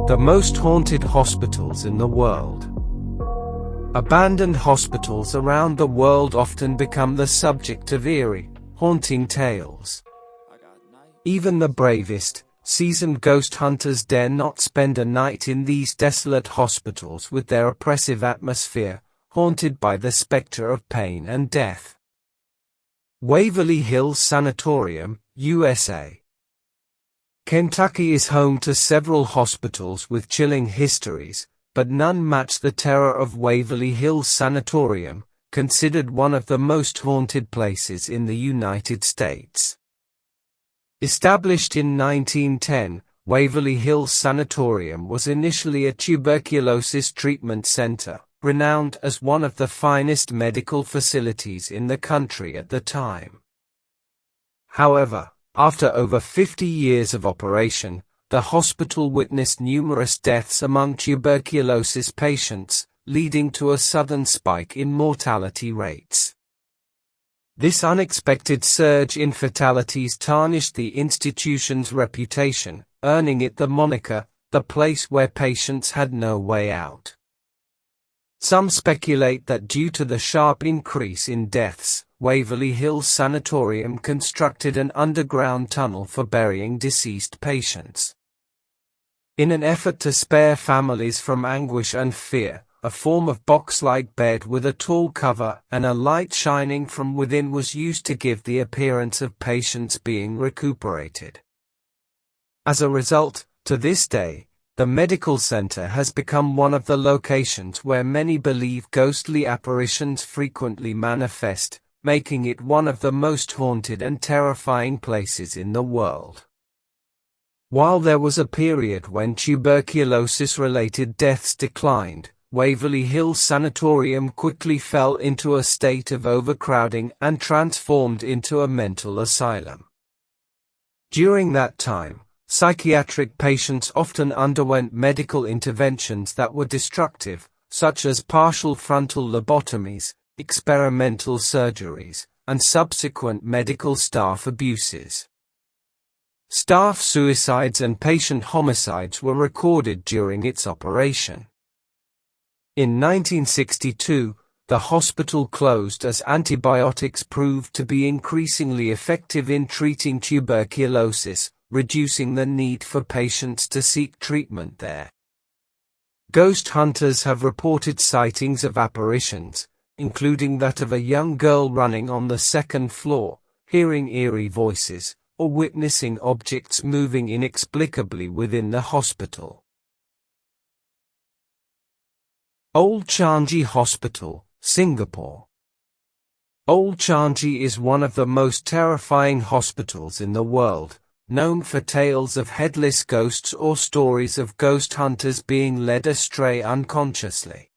The most haunted hospitals in the world. Abandoned hospitals around the world often become the subject of eerie, haunting tales. Even the bravest, seasoned ghost hunters dare not spend a night in these desolate hospitals with their oppressive atmosphere, haunted by the specter of pain and death. Waverly Hills Sanatorium, USA. Kentucky is home to several hospitals with chilling histories, but none match the terror of Waverly Hills Sanatorium, considered one of the most haunted places in the United States. Established in 1910, Waverly Hills Sanatorium was initially a tuberculosis treatment center, renowned as one of the finest medical facilities in the country at the time. However, after over 50 years of operation, the hospital witnessed numerous deaths among tuberculosis patients, leading to a sudden spike in mortality rates. This unexpected surge in fatalities tarnished the institution's reputation, earning it the moniker, "the place where patients had no way out." Some speculate that due to the sharp increase in deaths, Waverly Hills Sanatorium constructed an underground tunnel for burying deceased patients. In an effort to spare families from anguish and fear, a form of box-like bed with a tall cover and a light shining from within was used to give the appearance of patients being recuperated. As a result, to this day, the medical center has become one of the locations where many believe ghostly apparitions frequently manifest, making it one of the most haunted and terrifying places in the world. While there was a period when tuberculosis-related deaths declined, Waverly Hills Sanatorium quickly fell into a state of overcrowding and transformed into a mental asylum. During that time, psychiatric patients often underwent medical interventions that were destructive, such as partial frontal lobotomies, experimental surgeries, and subsequent medical staff abuses. Staff suicides and patient homicides were recorded during its operation. In 1962, the hospital closed as antibiotics proved to be increasingly effective in treating tuberculosis, reducing the need for patients to seek treatment there. Ghost hunters have reported sightings of apparitions, including that of a young girl running on the second floor, hearing eerie voices, or witnessing objects moving inexplicably within the hospital. Old Changi Hospital, Singapore. Old Changi is one of the most terrifying hospitals in the world, known for tales of headless ghosts or stories of ghost hunters being led astray unconsciously.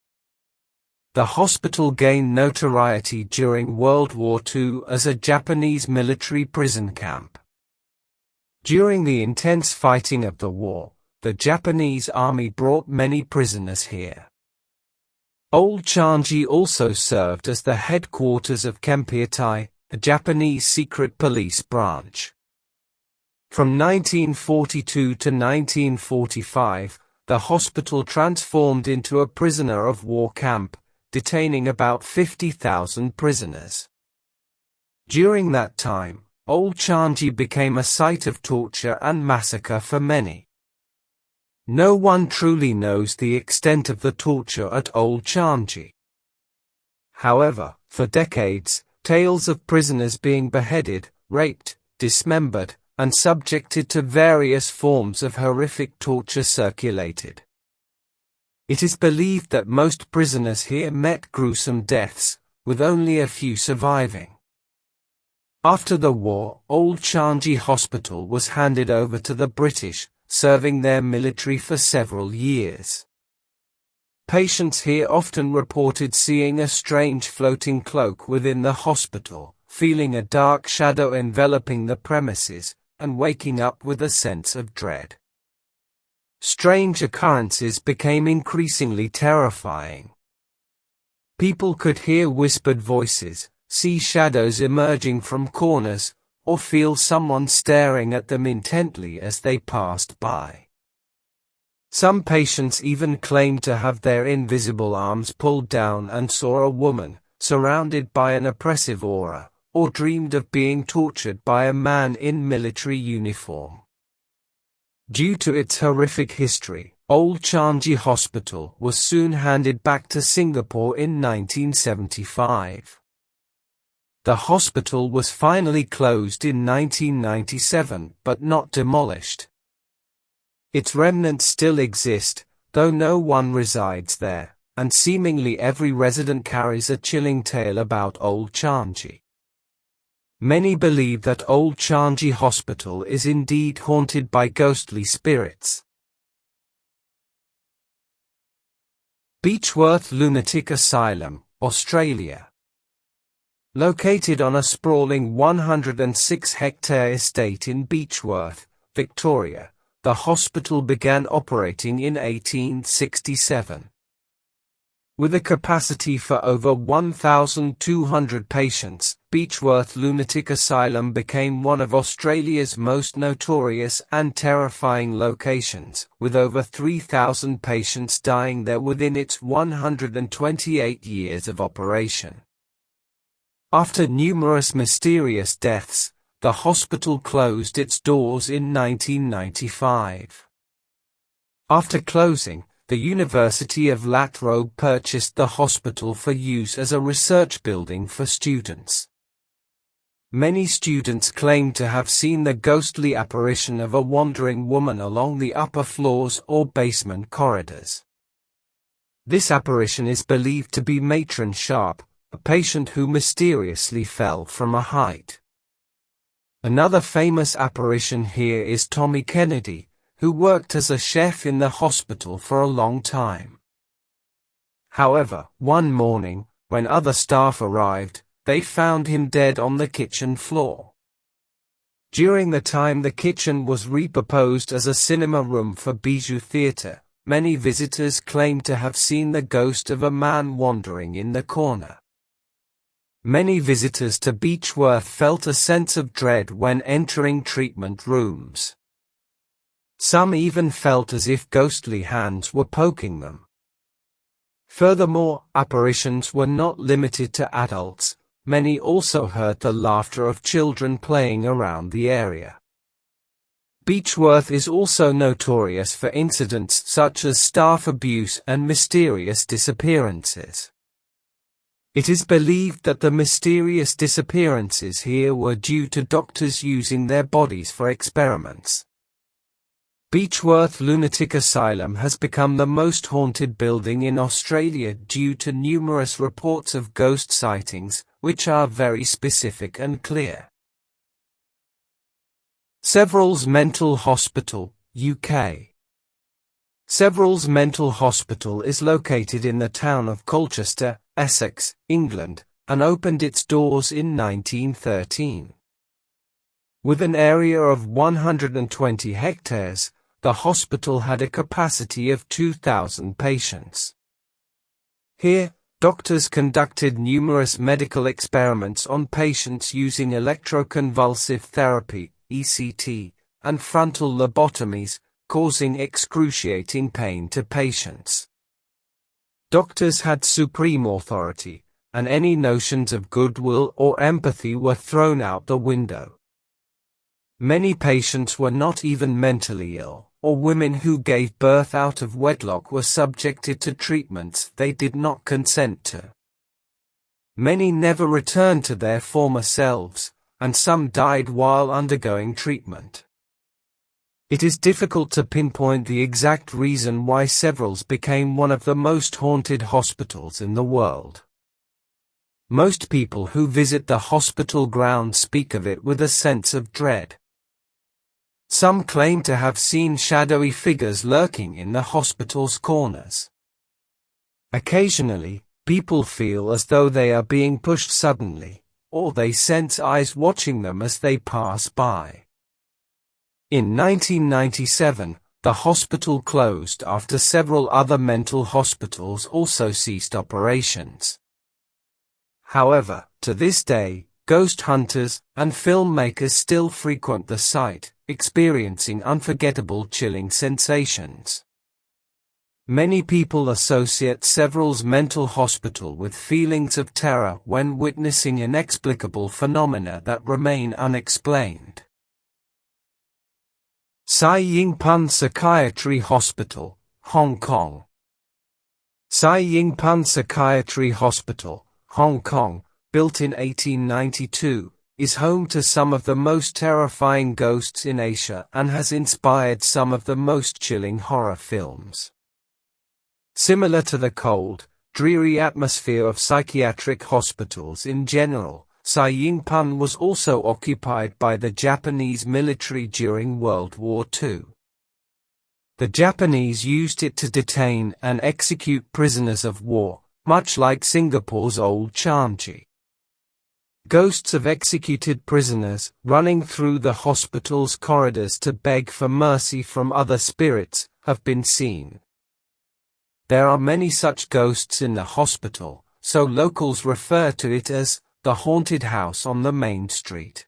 The hospital gained notoriety during World War II as a Japanese military prison camp. During the intense fighting of the war, the Japanese army brought many prisoners here. Old Changi also served as the headquarters of Kempeitai, a Japanese secret police branch. From 1942 to 1945, the hospital transformed into a prisoner of war camp, detaining about 50,000 prisoners. During that time, Old Changi became a site of torture and massacre for many. No one truly knows the extent of the torture at Old Changi. However, for decades, tales of prisoners being beheaded, raped, dismembered, and subjected to various forms of horrific torture circulated. It is believed that most prisoners here met gruesome deaths, with only a few surviving. After the war, Old Changi Hospital was handed over to the British, serving their military for several years. Patients here often reported seeing a strange floating cloak within the hospital, feeling a dark shadow enveloping the premises, and waking up with a sense of dread. Strange occurrences became increasingly terrifying. People could hear whispered voices, see shadows emerging from corners, or feel someone staring at them intently as they passed by. Some patients even claimed to have their invisible arms pulled down and saw a woman, surrounded by an oppressive aura, or dreamed of being tortured by a man in military uniform. Due to its horrific history, Old Changi Hospital was soon handed back to Singapore in 1975. The hospital was finally closed in 1997 but not demolished. Its remnants still exist, though no one resides there, and seemingly every resident carries a chilling tale about Old Changi. Many believe that Old Changi Hospital is indeed haunted by ghostly spirits. Beechworth Lunatic Asylum, Australia. Located on a sprawling 106-hectare estate in Beechworth, Victoria, the hospital began operating in 1867. With a capacity for over 1,200 patients, Beechworth Lunatic Asylum became one of Australia's most notorious and terrifying locations, with over 3,000 patients dying there within its 128 years of operation. After numerous mysterious deaths, the hospital closed its doors in 1995. After closing, the University of La Trobe purchased the hospital for use as a research building for students. Many students claim to have seen the ghostly apparition of a wandering woman along the upper floors or basement corridors. This apparition is believed to be Matron Sharp, a patient who mysteriously fell from a height. Another famous apparition here is Tommy Kennedy, who worked as a chef in the hospital for a long time. However, one morning, when other staff arrived, they found him dead on the kitchen floor. During the time the kitchen was repurposed as a cinema room for Bijou Theatre, many visitors claimed to have seen the ghost of a man wandering in the corner. Many visitors to Beechworth felt a sense of dread when entering treatment rooms. Some even felt as if ghostly hands were poking them. Furthermore, apparitions were not limited to adults. Many also heard the laughter of children playing around the area. Beechworth is also notorious for incidents such as staff abuse and mysterious disappearances. It is believed that the mysterious disappearances here were due to doctors using their bodies for experiments. Beechworth Lunatic Asylum has become the most haunted building in Australia due to numerous reports of ghost sightings, which are very specific and clear. Severals Mental Hospital, UK. Severals Mental Hospital is located in the town of Colchester, Essex, England, and opened its doors in 1913. With an area of 120 hectares, the hospital had a capacity of 2,000 patients. Here, doctors conducted numerous medical experiments on patients using electroconvulsive therapy, ECT, and frontal lobotomies, causing excruciating pain to patients. Doctors had supreme authority, and any notions of goodwill or empathy were thrown out the window. Many patients were not even mentally ill, or women who gave birth out of wedlock were subjected to treatments they did not consent to. Many never returned to their former selves, and some died while undergoing treatment. It is difficult to pinpoint the exact reason why Severals became one of the most haunted hospitals in the world. Most people who visit the hospital grounds speak of it with a sense of dread. Some claim to have seen shadowy figures lurking in the hospital's corners. Occasionally, people feel as though they are being pushed suddenly, or they sense eyes watching them as they pass by. In 1997, the hospital closed after several other mental hospitals also ceased operations. However, to this day, ghost hunters and filmmakers still frequent the site, experiencing unforgettable chilling sensations. Many people associate Several's mental hospital with feelings of terror when witnessing inexplicable phenomena that remain unexplained. Sai Ying-pun Psychiatry Hospital, Hong Kong. Sai Ying-pun Psychiatry Hospital, Hong Kong, built in 1892, is home to some of the most terrifying ghosts in Asia and has inspired some of the most chilling horror films. Similar to the cold, dreary atmosphere of psychiatric hospitals in general, Sai Ying-pun was also occupied by the Japanese military during World War II. The Japanese used it to detain and execute prisoners of war, much like Singapore's old Changi. Ghosts of executed prisoners, running through the hospital's corridors to beg for mercy from other spirits, have been seen. There are many such ghosts in the hospital, so locals refer to it as the haunted house on the main street.